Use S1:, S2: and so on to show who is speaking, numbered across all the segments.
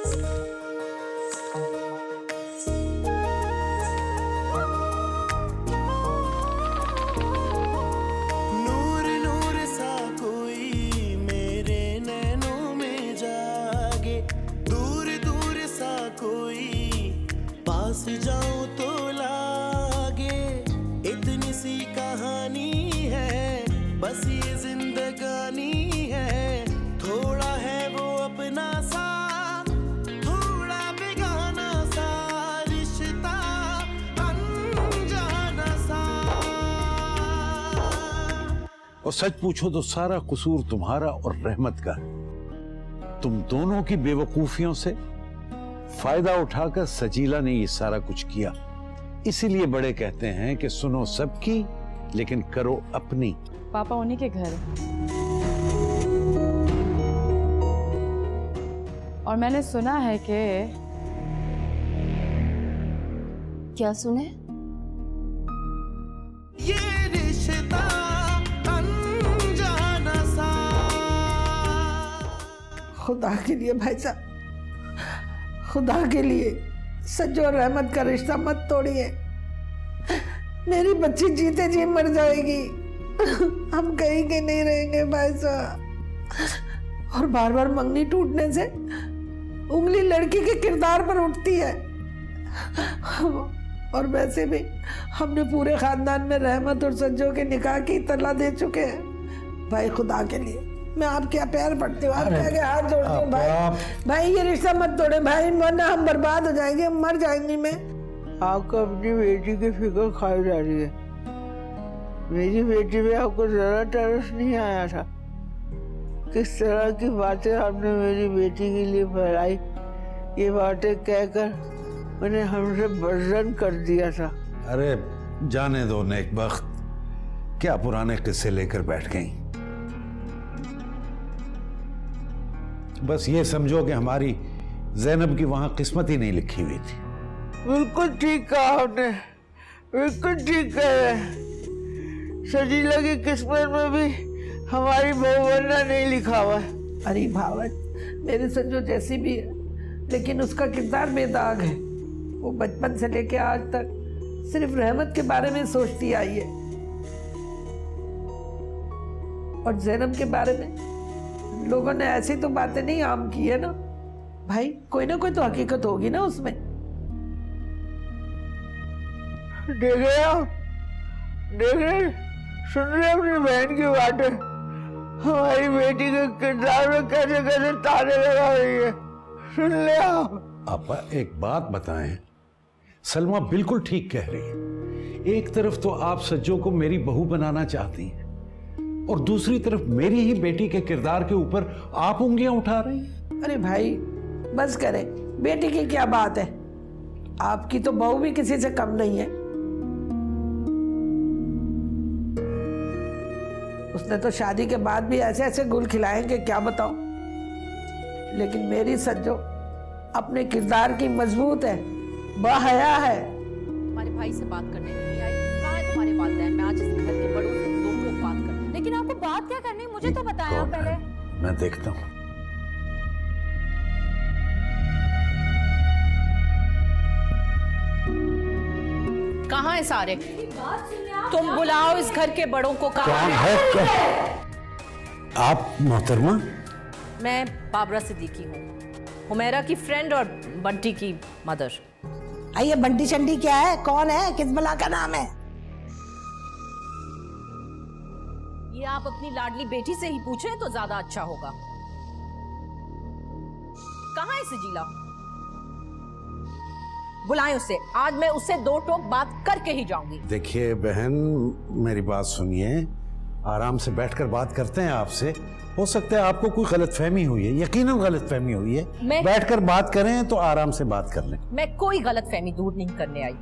S1: नूर नूर सा कोई मेरे नैनों में जागे, दूर दूर सा कोई पास जाऊं तो लागे। इतनी सी कहानी है, बस ये जिंदगानी है। थोड़ा है वो अपना सा, थोड़ा बेगाना सा, रिश्ता अनजाना सा।
S2: और सच पूछो तो सारा कसूर तुम्हारा और रहमत का। तुम दोनों की बेवकूफियों से फायदा उठाकर सजीला ने ये सारा कुछ किया। इसीलिए बड़े कहते हैं कि सुनो सबकी लेकिन करो अपनी।
S3: पापा उन्हीं के घर है। और मैंने सुना है कि
S4: क्या सुने?
S1: ये रिश्ता अनजाना सा।
S5: खुदा के लिए भाई साहब, खुदा के लिए सज्जो और रहमत का रिश्ता मत तोड़िए। मेरी बच्ची जीते जी मर जाएगी, हम कहीं के नहीं रहेंगे भाई साहब। और बार बार मंगनी टूटने से उंगली लड़की के किरदार पर उठती है। और वैसे भी हमने पूरे खानदान में रहमत और सज्जो के निकाह की इत्तला दे चुके हैं। भाई खुदा के लिए मैं आपके पैर पड़ती हूँ, आपके आगे हाथ जोड़ती हूँ भाई। भाई ये रिश्ता मत तोड़े भाई, वरना हम बर्बाद हो जाएंगे, मर जाएंगी मैं।
S6: आपको अपनी बेटी की फिक्र खाई जा रही है। मेरी बेटी में आपको जरा तरस नहीं आया था? किस तरह की बातें आपने मेरी बेटी के लिए फैलाई। ये बातें कहकर मैंने हमसे बर्जन कर दिया था।
S2: अरे जाने दो नेक बख्त, क्या पुराने किस्से लेकर बैठ गई। बस ये समझो कि हमारी ज़ैनब की वहां किस्मत ही नहीं लिखी हुई थी।
S6: बिल्कुल ठीक कहा आपने, बिल्कुल ठीक कह रहे हैं। सजीला की किस्मत में भी हमारी बहू बनना नहीं लिखा हुआ है।
S5: अरे भावत, मेरे सज्जो जैसी भी है, लेकिन उसका किरदार बेदाग है। वो बचपन से लेके आज तक सिर्फ रहमत के बारे में सोचती आई है। और ज़ैनब के बारे में लोगों ने ऐसी तो बातें नहीं आम की है ना भाई, कोई ना कोई तो हकीकत होगी ना उसमें।
S6: देख रहे हो, देख रहे, सुन रहे अपनी बहन की बातें। हमारी बेटी के किरदार में कैसे कैसे ताने लगा रही है, सुन ले आप।
S2: आपा एक बात बताएं, सलमा बिल्कुल ठीक कह रही है। एक तरफ तो आप सज्जो को मेरी बहू बनाना चाहती हैं और दूसरी तरफ मेरी ही बेटी के किरदार के ऊपर आप उंगलियां उठा रही हैं।
S5: अरे भाई बस करें, बेटी की क्या बात है, आपकी तो बहू भी किसी से कम नहीं है। उसने तो शादी के बाद भी ऐसे ऐसे गुल खिलाएंगे क्या बताओ। लेकिन मेरी सज्जो अपने किरदार की मजबूत है, बाहया है।
S4: हमारे भाई से बात करने नहीं आई, कहाँ है तुम्हारे वालिदैन? मैं आज इस घर के बड़ों से दो लोग बात करने। लेकिन आपको बात क्या करनी है मुझे तो बताया पहले।
S2: मैं देखता हूँ।
S4: कहाँ है सारे? तुम बुलाओ इस घर के बड़ों को। कहाँ
S2: है? आप मोहतरमा?
S4: मैं बाबरा सिद्दीकी हूँ, हुमैरा की फ्रेंड और बंटी की मदर।
S7: आइए, बंटी चंडी क्या है, कौन है, किस बला का नाम है?
S4: ये आप अपनी लाडली बेटी से ही पूछें तो ज्यादा अच्छा होगा। कहाँ है सजीला? बुलाएं उसे, आज मैं उससे दो टोक बात करके ही जाऊंगी।
S2: देखिए बहन, मेरी बात सुनिए, आराम से बैठकर बात करते हैं आपसे। हो सकता है आपको कोई गलतफहमी हुई है, यकीनन गलतफहमी हुई है। बैठकर बात करें तो आराम से बात कर लें।
S4: मैं कोई गलतफहमी दूर नहीं करने आई,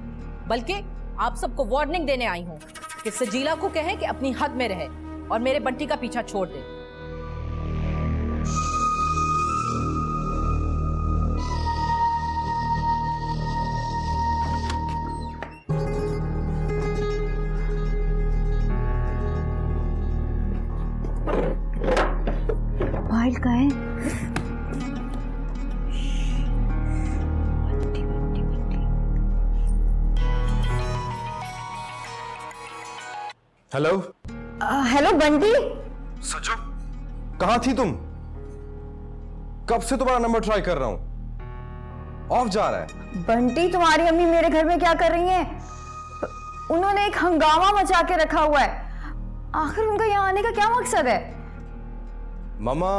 S4: बल्कि आप सबको वार्निंग देने आई हूँ कि सजीला को कहें कि अपनी हद में रहे और मेरे बंटी का पीछा छोड़ दे।
S7: फाइल का है?
S8: हेलो।
S9: हेलो बंटी।
S8: सजो, कहाँ थी तुम? कब से तुम्हारा नंबर ट्राई कर रहा हूं, ऑफ जा रहा है।
S9: बंटी, तुम्हारी अम्मी मेरे घर में क्या कर रही हैं? उन्होंने एक हंगामा मचा के रखा हुआ है। आखिर उनका यहाँ आने का क्या मकसद है?
S8: मामा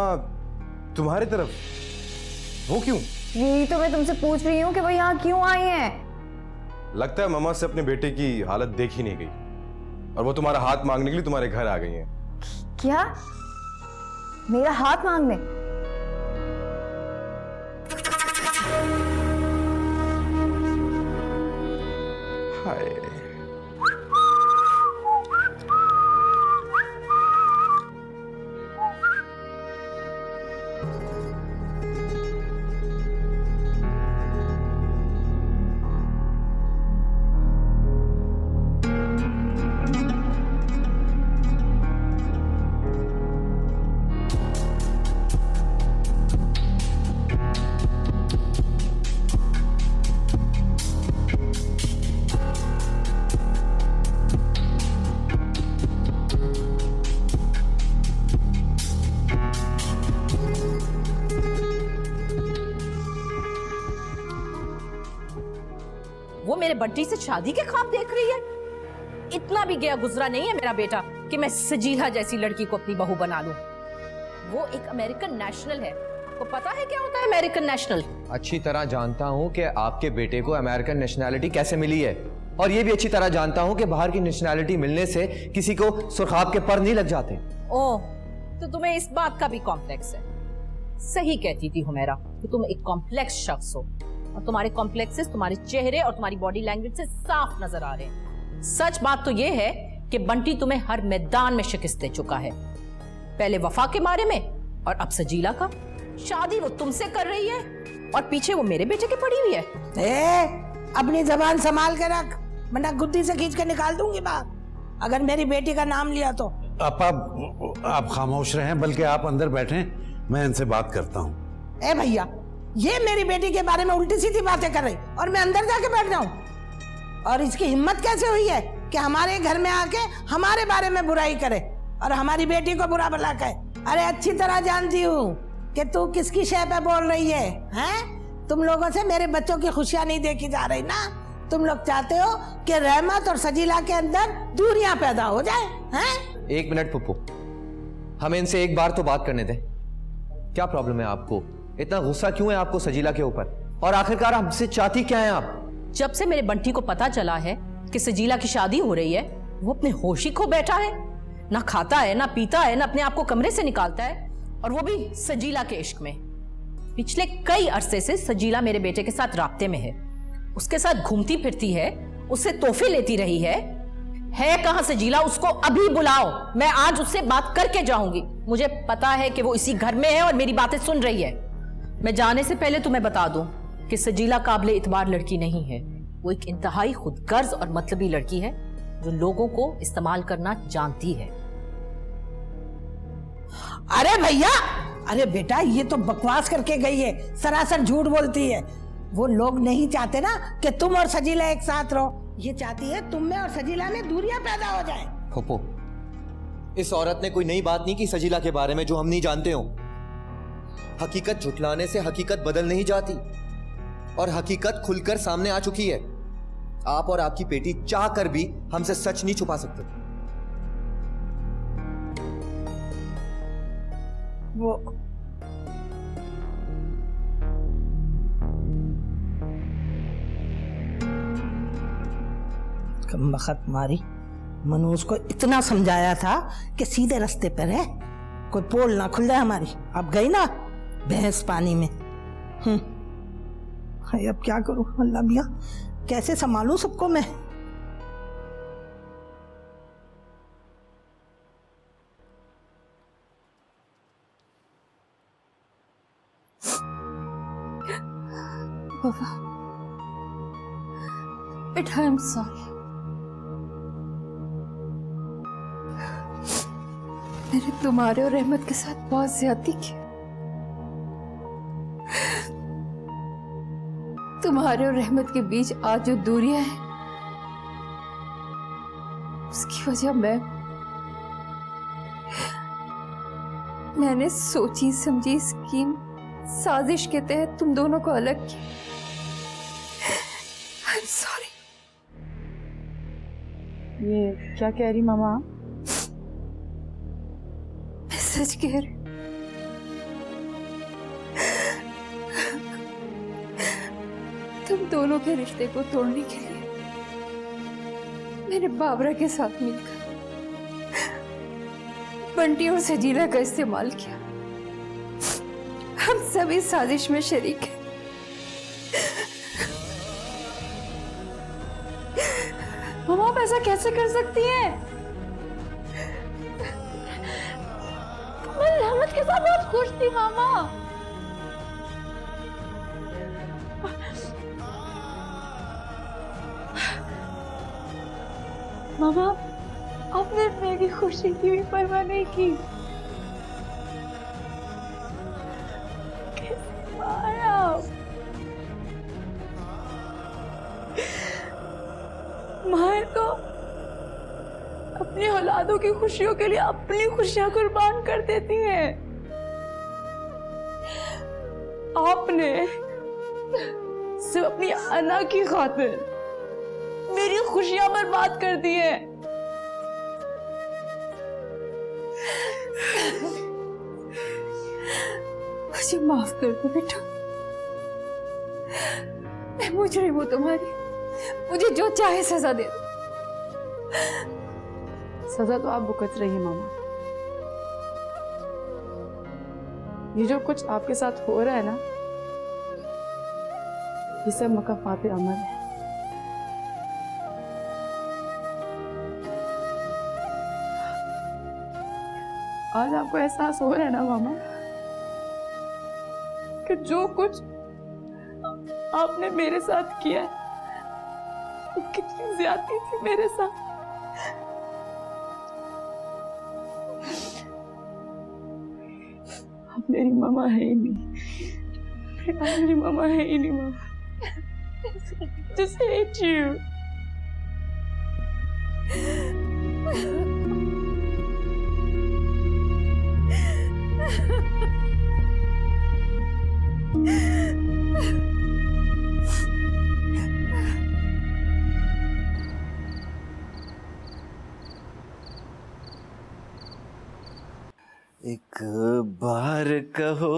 S8: तुम्हारी तरफ? वो क्यों?
S9: यही तो मैं तुमसे पूछ रही हूँ कि वो यहाँ क्यों आई हैं?
S8: लगता है मामा से अपने बेटे की हालत देखी नहीं गई और वो तुम्हारा हाथ मांगने के लिए तुम्हारे घर आ गई हैं।
S9: क्या? मेरा हाथ मांगने?
S8: हाय।
S4: वो मेरे बंटी से शादी के ख्वाब देख रही है। इतना भी गया गुजरा नहीं है मेरा बेटा कि मैं सजीला जैसी लड़की को अपनी बहू बना लूं। वो एक अमेरिकन नेशनल है। आपको पता है क्या होता है अमेरिकन नेशनल?
S10: अच्छी तरह जानता हूँ कि आपके बेटे को अमेरिकन नेशनैलिटी कैसे मिली है, और ये भी अच्छी तरह जानता हूँ कि बाहर की नेशनैलिटी मिलने से किसी को सुर्खाब के पर नहीं लग जाते।
S4: ओह, तो तुम्हें इस बात का भी कॉम्प्लेक्स है। सही कहती थी हुमैरा कि तुम एक कॉम्प्लेक्स शख्स हो और तुम्हारे कॉम्प्लेक्सेस तुम्हारे चेहरे और तुम्हारी बॉडी लैंग्वेज से साफ नजर आ रहे हैं। सच बात तो ये है कि बंटी तुम्हें हर मैदान में शिकस्त दे चुका है। पहले वफा के बारे में और अब सजीला का। शादी वो तुमसे कर रही है और पीछे वो मेरे बेटे के पड़ी हुई है।
S7: अपनी जबान संभाल के रख, वरना गुद्दी से खींच के निकाल दूंगी बात अगर मेरी बेटी का नाम लिया तो।
S2: आप खामोश रहें, बल्कि आप अंदर बैठें, मैं इनसे बात करता हूँ।
S7: ए भैया, ये मेरी बेटी के बारे में उल्टी सीधी बातें कर रही और मैं अंदर जाके बैठ जाऊं? और इसकी हिम्मत कैसे हुई है कि हमारे घर में आके हमारे बारे में बुराई करे और हमारी बेटी को बुरा भला कहे? अरे अच्छी तरह जानती हूँ कि तू किसकी शय पे बोल रही है, हैं? तुम लोगों से मेरे बच्चों की खुशियां नहीं देखी जा रही ना। तुम लोग चाहते हो कि रहमत और सजीला के अंदर दूरियां पैदा हो जाए, हैं?
S10: एक मिनट पुप्पू, हमें इनसे एक बार तो बात करने दें। क्या प्रॉब्लम है आपको? इतना गुस्सा क्यों है आपको सजीला के ऊपर? और आखिरकार हमसे चाहती क्या है आप?
S4: जब से मेरे बंटी को पता चला है कि सजीला की शादी हो रही है, वो अपने होश ही खो बैठा है। ना खाता है, ना पीता है, ना अपने आप को कमरे से निकालता है, और वो भी सजीला के इश्क में। पिछले कई अरसे से सजीला मेरे बेटे के साथ राब्ते में है, उसके साथ घूमती फिरती है, उससे तोहफे लेती रही है कहां सजीला? उसको अभी बुलाओ, मैं आज उससे बात करके जाऊंगी। मुझे पता है कि वो इसी घर में है और मेरी बातें सुन रही है। मैं जाने से पहले तुम्हें बता दूं कि सजीला काबिले इतबार लड़की नहीं है। वो एक इंतहाई खुदगर्ज और मतलबी लड़की है जो लोगों को इस्तेमाल करना जानती है।
S7: अरे भैया, अरे बेटा, ये तो बकवास करके गई है, सरासर झूठ बोलती है। वो लोग नहीं चाहते ना कि तुम और सजीला एक साथ रहो, ये चाहती है तुम में और सजीला में दूरियां पैदा हो जाए।
S10: फुप्पो, इस औरत ने कोई नई बात नहीं की सजीला के बारे में जो हम नहीं जानते हो। हकीकत झुटलाने से हकीकत बदल नहीं जाती और हकीकत खुलकर सामने आ चुकी है। आप और आपकी बेटी चाह कर भी हमसे सच नहीं छुपा सकते।
S7: वो कमबख्त मारी, मनोज को इतना समझाया था कि सीधे रास्ते पर है, कोई पोल ना खुल जाए हमारी। अब गई ना भैंस पानी में। हाय, अब क्या करूं अल्लाह मियां, कैसे संभालूं सबको मैं?
S3: बेटा, आई एम सॉरी। मैंने तुम्हारे और रहमत के साथ बहुत ज्यादती की। तुम्हारे और रहमत के बीच आज जो दूरियां हैं, उसकी वजह मैं मैंने सोची समझी स्कीम साजिश के तहत तुम दोनों को अलग किया। I'm sorry।
S9: ये क्या कह रही मामा?
S3: मैं सच कह रही हूँ। तुम दोनों के रिश्ते को तोड़ने के लिए मैंने बाबरा के साथ मिलकर बंटी और सजीला का इस्तेमाल किया। हम सब इस साजिश में शरीक हैं।
S9: मामा आप ऐसा कैसे कर सकती हैं? मैं रहमत के साथ बहुत खुश थी मामा। मामा आपने मेरी खुशी की भी परवाह नहीं की। कैसे मारा? माँ तो अपनी औलादों की खुशियों के लिए अपनी खुशियां कुर्बान कर देती हैं। आपने सिर्फ अपनी अना की खातिर मेरी खुशियां बर्बाद कर दी है।
S3: मुझे माफ कर दो बेटा। मैं मुजरिम हूं तुम्हारी। मुझे जो चाहे सजा दे दो।
S9: सजा तो आप भुगत रही हैं मामा। ये जो कुछ आपके साथ हो रहा है ना, ये सब मकाफाते अमल है। आज आपको एहसास हो रहा है ना मामा कि जो कुछ आपने मेरे साथ किया है वो कितनी ज्यादती थी मेरे साथ। अब मेरी मामा है ही नहीं। मेरी मामा है ही नहीं मामा। Just hate you।
S1: एक बार कहो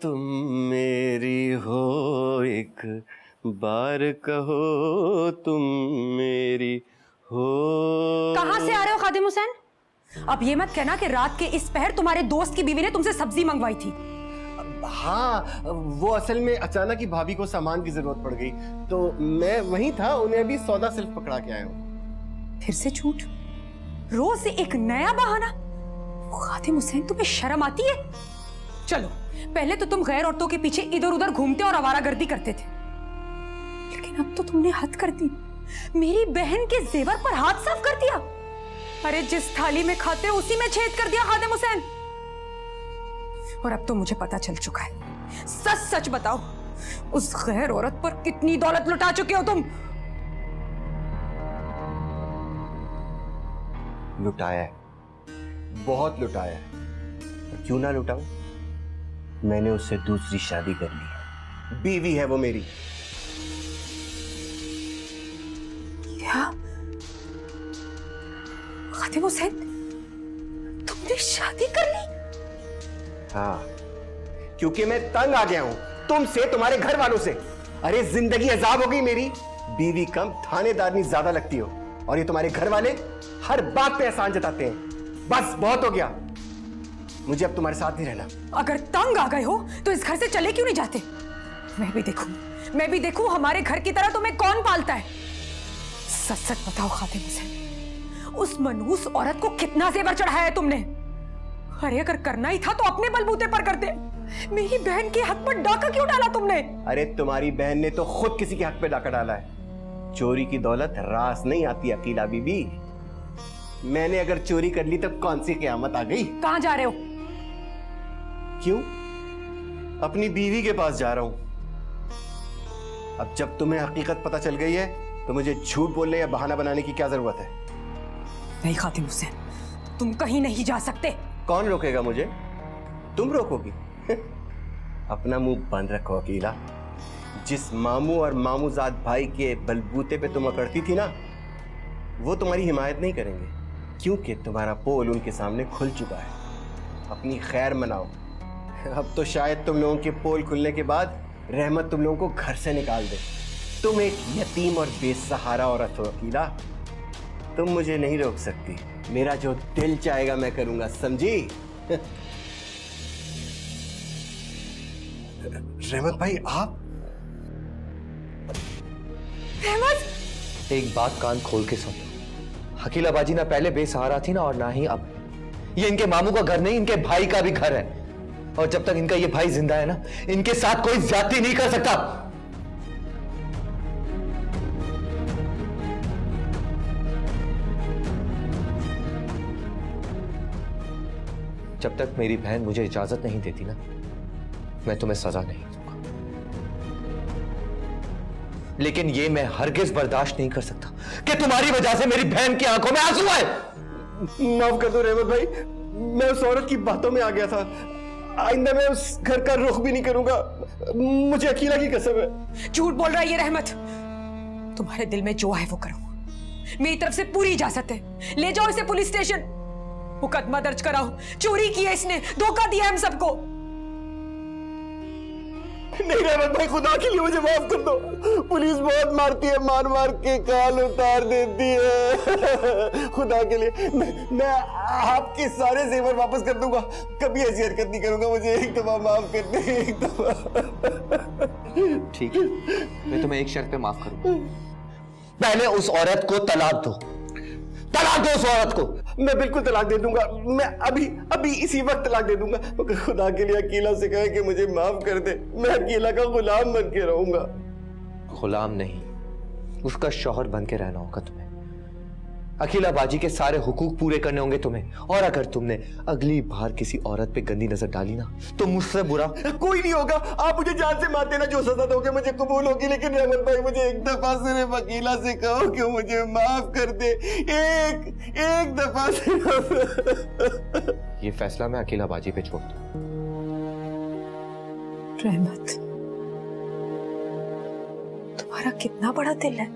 S1: तुम मेरी हो, एक बार कहो तुम मेरी हो।
S11: कहाँ से आ रहे हो खादिम हुसैन? अब ये मत कहना कि रात के इस पहर तुम्हारे दोस्त की बीवी ने तुमसे सब्जी मंगवाई थी।
S1: हाँ, वो असल में अचानक ही भाभी को सामान की जरूरत पड़ गई तो मैं वहीं था, उन्हें अभी सौदा सिर्फ पकड़ा के आया हूँ।
S11: फिर से झूठ, रोज से एक नया बहाना। खादिम हुसैन तुम्हें शर्म आती है? चलो, पहले तो तुम गैर औरतों के पीछे इधर उधर घूमते और आवारागर्दी करते थे, लेकिन अब तो तुमने हद कर दी। मेरी बहन के जेवर पर हाथ साफ कर दिया। अरे जिस थाली में खाते हो उसी में छेद कर दिया खादिम हुसैन। और अब तो मुझे पता चल चुका है। सच सच बताओ, उस गैर औरत पर कितनी दौलत लुटा चुके हो तुम?
S1: लुटाया है, बहुत लुटाया है। क्यों ना लुटाऊं? मैंने उससे दूसरी शादी कर ली है, बीवी है वो मेरी।
S11: क्या? खादिम हुसैन, तुमने शादी कर ली?
S1: हाँ, क्योंकि मैं तंग आ गया हूं तुमसे, तुम्हारे घर वालों से। अरे जिंदगी अजाब हो गई मेरी। बीवी कम थानेदारनी ज्यादा लगती हो, और ये तुम्हारे घर वाले हर बात पे एहसान जताते हैं। बस बहुत हो गया, मुझे अब तुम्हारे साथ नहीं रहना।
S11: अगर तंग आ गए हो तो इस घर से चले क्यों नहीं जाते? मैं भी देखूं हमारे घर की तरह तुम्हें कौन पालता है। सच सच बताओ खादिम हुसैन, उस मनहूस औरत को कितना जेवर चढ़ाया है तुमने? अरे अगर करना ही था तो अपने बलबूते पर करते। मेरी बहन के हक पर डाका क्यों डाला तुमने?
S1: अरे तुम्हारी बहन ने तो खुद किसी के हक पे डाका डाला है। चोरी की दौलत रास नहीं आती अकीला बीबी। मैंने अगर चोरी कर ली तो कौन सी क़यामत आ गई?
S11: कहां जा रहे हो?
S1: क्यों? अपनी बीवी के पास जा रहा हूं। अब जब तुम्हें हकीकत पता चल गई है तो मुझे झूठ बोलने या बहाना बनाने की क्या जरूरत है?
S11: नहीं खादिम हुसैन, तुम कहीं नहीं जा सकते।
S1: कौन रोकेगा मुझे? तुम रोकोगी? अपना मुंह बंद रखो अकीला। जिस मामू और मामूजाद भाई के बलबूते पे तुम अकड़ती थी ना, वो तुम्हारी हिमायत नहीं करेंगे, क्योंकि तुम्हारा पोल उनके सामने खुल चुका है। अपनी खैर मनाओ। अब तो शायद तुम लोगों के पोल खुलने के बाद रहमत तुम लोगों को घर से निकाल दे। तुम एक यतीम और बेसहारा औरत हो अकीला। तुम मुझे नहीं रोक सकती। मेरा जो दिल चाहेगा मैं करूंगा, समझी? रहमत भाई, आप?
S11: रहमत,
S10: एक बात कान खोल के सुन। हकीला बाजी ना पहले बेसहारा थी ना, और ना ही अब। ये इनके मामू का घर नहीं, इनके भाई का भी घर है। और जब तक इनका ये भाई जिंदा है ना, इनके साथ कोई ज्यादती नहीं कर सकता। जब तक मेरी बहन मुझे इजाजत नहीं देती ना, मैं तुम्हें सजा नहीं दूंगा। लेकिन ये मैं हरगिज बर्दाश्त नहीं कर सकता कि तुम्हारी वजह से मेरी बहन की आंखों में आंसू आए।
S1: माफ कर दो रहमत भाई, मैं उस औरत की बातों में आ गया था। आइंदा मैं उस घर का रुख भी नहीं करूंगा। मुझे अकीला की कसम है।
S11: झूठ बोल रहा है ये रहमत। तुम्हारे दिल में जो है वो करो, मेरी तरफ से पूरी इजाजत है। ले जाओ इसे पुलिस स्टेशन, मुकदमा दर्ज कराओ। चोरी की है इसने, धोखा दिया हम सबको।
S1: नहीं रहमत भाई, खुदा के लिए मुझे माफ कर दो। पुलिस बहुत मारती है, मार मार के कान उतार देती है। खुदा के लिए मैं आपके सारे जेवर वापस कर दूंगा। कभी ऐसी हरकत नहीं करूंगा। मुझे एक दफा माफ कर दे, एक दफा।
S10: ठीक है, मैं तुम्हें एक शर्त पे माफ करूंगा। पहले उस औरत को तलाक दो। तलाक दो उस औरत को।
S1: मैं बिल्कुल तलाक दे दूंगा। मैं अभी इसी वक्त तलाक दे दूंगा। मगर खुदा के लिए अकीला से कहे कि मुझे माफ कर दे। मैं अकीला का गुलाम बन के रहूंगा।
S10: गुलाम नहीं, उसका शौहर बन के रहना होगा तुम्हें। अकीला बाजी के सारे हुकूक पूरे करने होंगे तुम्हें। और अगर तुमने अगली बार किसी औरत पे गंदी नजर डाली ना, तो मुझसे बुरा
S1: कोई नहीं होगा। आप मुझे जान से मार देना, जो सजा दोगे मुझे कबूल होगी। लेकिन रहमत भाई, मुझे एक दफा सिर्फ अकीला से कहो कि मुझे माफ कर दे। एक दफा सिर्फ।
S10: ये फैसला मैं अकीला बाजी पे छोड़ दूं।
S11: रहमत, तुम्हारा कितना बड़ा दिल है।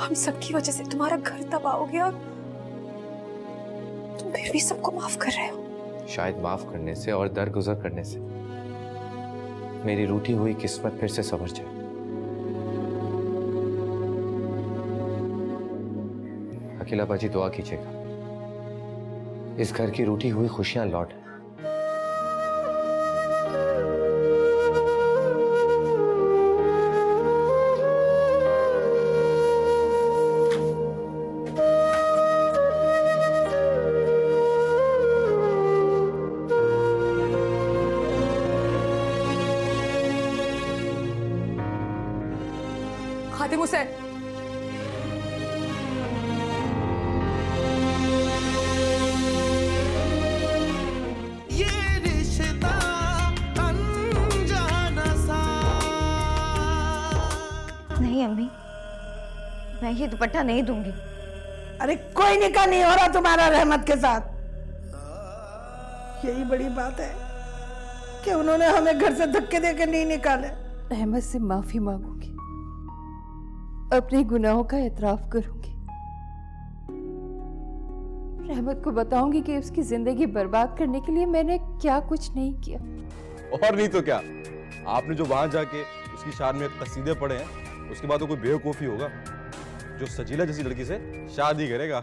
S11: हम सबकी वजह से तुम्हारा घर तबाह हो गया, तुम फिर भी सबको माफ कर रहे हो।
S10: शायद माफ करने से और दरगुजर करने से मेरी रूठी हुई किस्मत फिर से संवर जाए। अकीला बाजी, दुआ कीजिएगा इस घर की रूठी हुई खुशियां लौट।
S11: खातिम हुसैन,
S12: ये रिश्ता अनजाना सा।
S9: नहीं अम्मी, मैं ये दुपट्टा नहीं दूंगी।
S5: अरे कोई निकाह नहीं हो रहा तुम्हारा रहमत के साथ। यही बड़ी बात है कि उन्होंने हमें घर से धक्के देकर नहीं निकाले।
S3: रहमत से माफी मांगूंगी, अपने गुनाहों का एतराफ करूंगी। रहमत को बताऊंगी कि उसकी जिंदगी बर्बाद करने के लिए मैंने क्या कुछ नहीं किया।
S8: और नहीं तो क्या, आपने जो वहां जाके उसकी शान में कसीदे पढ़े हैं, उसके बाद वो कोई बेवकूफी होगा जो सजीला जैसी लड़की से शादी करेगा।